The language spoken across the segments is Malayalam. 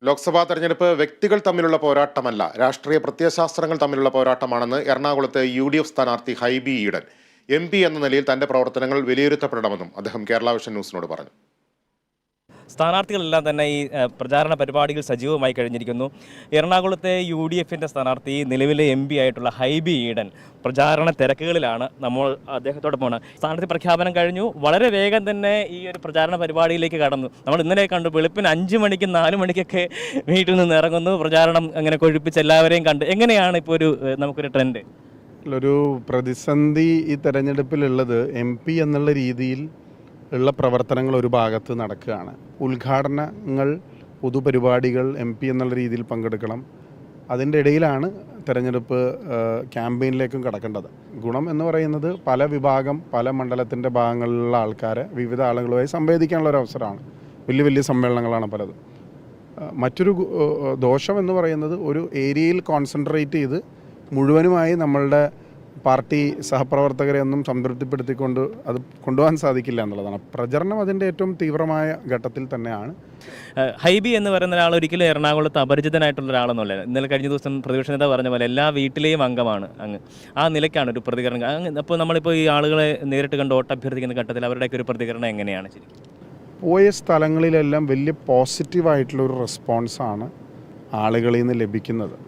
ലോക്സഭാ തെരഞ്ഞെടുപ്പ് വ്യക്തികൾ തമ്മിലുള്ള പോരാട്ടമല്ല, രാഷ്ട്രീയ പ്രത്യയശാസ്ത്രങ്ങൾ തമ്മിലുള്ള പോരാട്ടമാണെന്ന് എറണാകുളത്തെ UDF സ്ഥാനാർത്ഥി ഹൈബി ഈഡൻ. MP എന്ന നിലയിൽ തന്റെ പ്രവർത്തനങ്ങൾ വിലയിരുത്തപ്പെടണമെന്നും അദ്ദേഹം കേരള വിഷൻ ന്യൂസിനോട് പറഞ്ഞു. സ്ഥാനാർത്ഥികളെല്ലാം തന്നെ ഈ പ്രചാരണ പരിപാടികൾ സജീവമായി കഴിഞ്ഞിരിക്കുന്നു. എറണാകുളത്തെ UDFന്റെ സ്ഥാനാർത്ഥി നിലവിലെ MP ആയിട്ടുള്ള ഹൈബി ഈഡൻ പ്രചാരണ തിരക്കുകളിലാണ്. നമ്മൾ അദ്ദേഹത്തോടൊപ്പമാണ്. സ്ഥാനാർത്ഥി പ്രഖ്യാപനം കഴിഞ്ഞു. വളരെ വേഗം തന്നെ ഈ ഒരു പ്രചാരണ പരിപാടിയിലേക്ക് കടന്നു. നമ്മൾ ഇന്നലെ കണ്ടു, വെളുപ്പിന് 5 മണിക്കും 4 മണിക്കൊക്കെ വീട്ടിൽ നിന്ന് ഇറങ്ങുന്നു. പ്രചാരണം അങ്ങനെ കൊഴുപ്പിച്ച് എല്ലാവരെയും കണ്ട്. എങ്ങനെയാണ് ഇപ്പോൾ നമുക്കൊരു ട്രെൻഡ്? ഒരു പ്രതിസന്ധി ഈ തെരഞ്ഞെടുപ്പിലുള്ളത് MP എന്നുള്ള രീതിയിൽ ഉള്ള പ്രവർത്തനങ്ങൾ ഒരു ഭാഗത്ത് നടക്കുകയാണ്. ഉദ്ഘാടനങ്ങൾ, പൊതുപരിപാടികൾ MP എന്നുള്ള രീതിയിൽ പങ്കെടുക്കണം. അതിൻ്റെ ഇടയിലാണ് തെരഞ്ഞെടുപ്പ് ക്യാമ്പയിനിലേക്കും കടക്കേണ്ടത്. ഗുണം എന്ന് പറയുന്നത് പല വിഭാഗം, പല മണ്ഡലത്തിൻ്റെ ഭാഗങ്ങളിലുള്ള ആൾക്കാരെ വിവിധ ആളുകളുമായി സംവേദിക്കാനുള്ള ഒരു അവസരമാണ്. വലിയ വലിയ സമ്മേളനങ്ങളാണ് പലതും. മറ്റൊരു ദോഷം എന്ന് പറയുന്നത് ഒരു ഏരിയയിൽ കോൺസെൻട്രേറ്റ് ചെയ്ത് മുഴുവനുമായി നമ്മളുടെ പാർട്ടി സഹപ്രവർത്തകരെ ഒന്നും സംതൃപ്തിപ്പെടുത്തിക്കൊണ്ട് അത് കൊണ്ടുപോകാൻ സാധിക്കില്ല എന്നുള്ളതാണ്. പ്രചരണം അതിൻ്റെ ഏറ്റവും തീവ്രമായ ഘട്ടത്തിൽ തന്നെയാണ്. ഹൈബി എന്ന് പറയുന്ന ഒരാൾ ഒരിക്കലും എറണാകുളത്ത് അപരിചിതനായിട്ടുള്ള ഒരാളെന്നല്ല. ഇന്നലെ കഴിഞ്ഞ ദിവസം പ്രതിപക്ഷ നേതാവ് പറഞ്ഞ പോലെ എല്ലാ വീട്ടിലെയും അംഗമാണ് അങ്ങ്. ആ നിലയ്ക്കാണ് ഒരു പ്രതികരണം. അപ്പോൾ നമ്മളിപ്പോൾ ഈ ആളുകളെ നേരിട്ട് കണ്ട് വോട്ട് അഭ്യർത്ഥിക്കുന്ന ഘട്ടത്തിൽ അവരുടെയൊക്കെ ഒരു പ്രതികരണം എങ്ങനെയാണ്? ശരിക്കും പോയ സ്ഥലങ്ങളിലെല്ലാം വലിയ പോസിറ്റീവായിട്ടുള്ളൊരു റെസ്പോൺസാണ് ആളുകളിൽ നിന്ന് ലഭിക്കുന്നത്.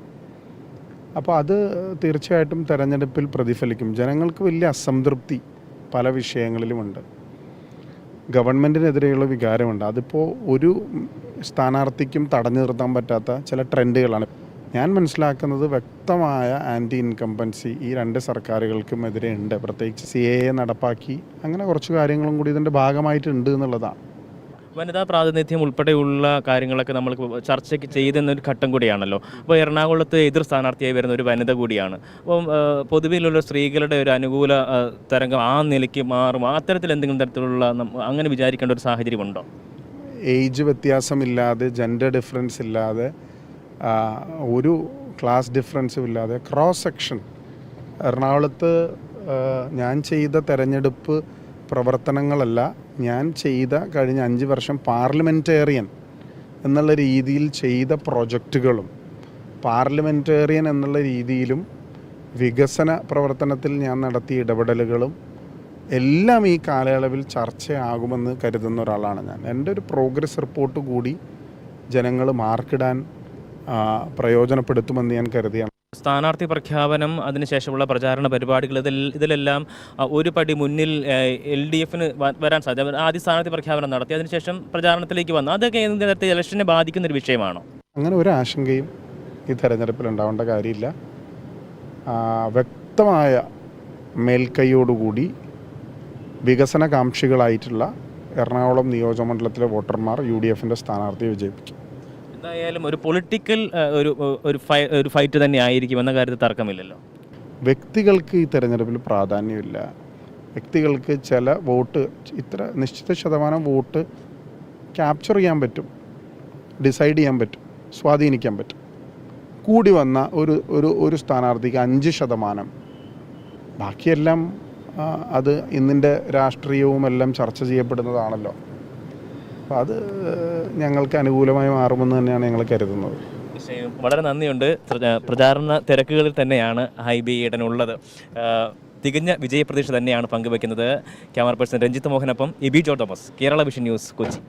അപ്പോൾ അത് തീർച്ചയായിട്ടും തെരഞ്ഞെടുപ്പിൽ പ്രതിഫലിക്കും. ജനങ്ങൾക്ക് വലിയ അസംതൃപ്തി പല വിഷയങ്ങളിലുമുണ്ട്. ഗവൺമെൻറ്റിനെതിരെയുള്ള വികാരമുണ്ട്. അതിപ്പോൾ ഒരു സ്ഥാനാർത്ഥിക്കും തടഞ്ഞു നിർത്താൻ പറ്റാത്ത ചില ട്രെൻഡുകളാണ്. ഞാൻ മനസ്സിലാക്കുന്നത് വ്യക്തമായ ആൻറ്റി ഇൻകംബൻസി ഈ രണ്ട് സർക്കാരുകൾക്കും എതിരെ ഉണ്ട്. പ്രത്യേകിച്ച് CAA നടപ്പാക്കി അങ്ങനെ കുറച്ച് കാര്യങ്ങളും കൂടി ഇതിൻ്റെ ഭാഗമായിട്ടുണ്ട് എന്നുള്ളതാണ്. വനിതാ പ്രാതിനിധ്യം ഉൾപ്പെടെയുള്ള കാര്യങ്ങളൊക്കെ നമ്മൾ ചർച്ചയ്ക്ക് ചെയ്തെന്നൊരു ഘട്ടം കൂടിയാണല്ലോ. അപ്പോൾ എറണാകുളത്ത് എതിർ സ്ഥാനാർത്ഥിയായി വരുന്ന ഒരു വനിത കൂടിയാണ്. അപ്പം പൊതുവിലുള്ള സ്ത്രീകളുടെ ഒരു അനുകൂല തരംഗം ആ നിലയ്ക്ക് മാറും. അത്തരത്തിൽ എന്തെങ്കിലും തരത്തിലുള്ള അങ്ങനെ വിചാരിക്കേണ്ട ഒരു സാഹചര്യമുണ്ടോ? ഏജ് വ്യത്യാസമില്ലാതെ, ജെൻഡർ ഡിഫറൻസ് ഇല്ലാതെ, ഒരു ക്ലാസ് ഡിഫറൻസും ഇല്ലാതെ ക്രോസ് സെക്ഷൻ എറണാകുളത്ത് ഞാൻ ചെയ്ത തെരഞ്ഞെടുപ്പ് പ്രവർത്തനങ്ങളല്ല, ഞാൻ ചെയ്ത കഴിഞ്ഞ 5 വർഷം പാർലമെൻറ്റേറിയൻ എന്നുള്ള രീതിയിൽ ചെയ്ത പ്രൊജക്റ്റുകളും പാർലമെൻറ്റേറിയൻ എന്നുള്ള രീതിയിലും വികസന പ്രവർത്തനത്തിൽ ഞാൻ നടത്തിയ ഇടപെടലുകളും എല്ലാം ഈ കാലയളവിൽ ചർച്ചയാകുമെന്ന് കരുതുന്ന ഒരാളാണ് ഞാൻ. എൻ്റെ ഒരു പ്രോഗ്രസ് റിപ്പോർട്ട് കൂടി ജനങ്ങൾ മാർക്കിടാൻ പ്രയോജനപ്പെടുത്തുമെന്ന് ഞാൻ കരുതിയാണ്. സ്ഥാനാർത്ഥി പ്രഖ്യാപനം, അതിനുശേഷമുള്ള പ്രചാരണ പരിപാടികൾ, ഇതിലെല്ലാം ഒരു പടി മുന്നിൽ LDFന് വരാൻ സാധ്യത. ആദ്യ സ്ഥാനാർത്ഥി പ്രഖ്യാപനം നടത്തി, അതിനുശേഷം പ്രചാരണത്തിലേക്ക് വന്നു. അതൊക്കെ ഏത് തരത്തിൽ ഇലക്ഷനെ ബാധിക്കുന്നൊരു വിഷയമാണോ? അങ്ങനെ ഒരു ആശങ്കയും ഈ തെരഞ്ഞെടുപ്പിൽ ഉണ്ടാവേണ്ട കാര്യമില്ല. വ്യക്തമായ മേൽക്കൈയോടുകൂടി വികസനകാംക്ഷികളായിട്ടുള്ള എറണാകുളം നിയോജകമണ്ഡലത്തിലെ വോട്ടർമാർ UDFൻ്റെ സ്ഥാനാർത്ഥിയെ വിജയിപ്പിക്കും. എന്തായാലും ഒരു പൊളിറ്റിക്കൽ ഒരു ഫൈറ്റ് തന്നെ ആയിരിക്കും എന്ന കാര്യത്തിൽ തർക്കമില്ലല്ലോ. വ്യക്തികൾക്ക് ഈ തെരഞ്ഞെടുപ്പിൽ പ്രാധാന്യമില്ല. വ്യക്തികൾക്ക് ചില വോട്ട്, ഇത്ര നിശ്ചിത ശതമാനം വോട്ട് ക്യാപ്ചർ ചെയ്യാൻ പറ്റും, ഡിസൈഡ് ചെയ്യാൻ പറ്റും, സ്വാധീനിക്കാൻ പറ്റും. കൂടി വന്ന ഒരു സ്ഥാനാർത്ഥിക്ക് 5%, ബാക്കിയെല്ലാം അത് ഇന്നിൻ്റെ രാഷ്ട്രീയവും എല്ലാം ചർച്ച ചെയ്യപ്പെടുന്നതാണല്ലോ. അപ്പോൾ അത് ഞങ്ങൾക്ക് അനുകൂലമായി മാറുമെന്ന് തന്നെയാണ് ഞങ്ങൾ കരുതുന്നത്. വളരെ നന്ദിയുണ്ട്. പ്രചാരണ തിരക്കുകളിൽ തന്നെയാണ് ഹൈബി ഈഡൻ ഉള്ളത്. തികഞ്ഞ വിജയപ്രതീക്ഷ തന്നെയാണ് പങ്കുവയ്ക്കുന്നത്. ക്യാമറ പേഴ്സൺ രഞ്ജിത്ത് മോഹനൊപ്പം എബി ജോ തോമസ്, കേരള വിഷൻ ന്യൂസ്, കൊച്ചി.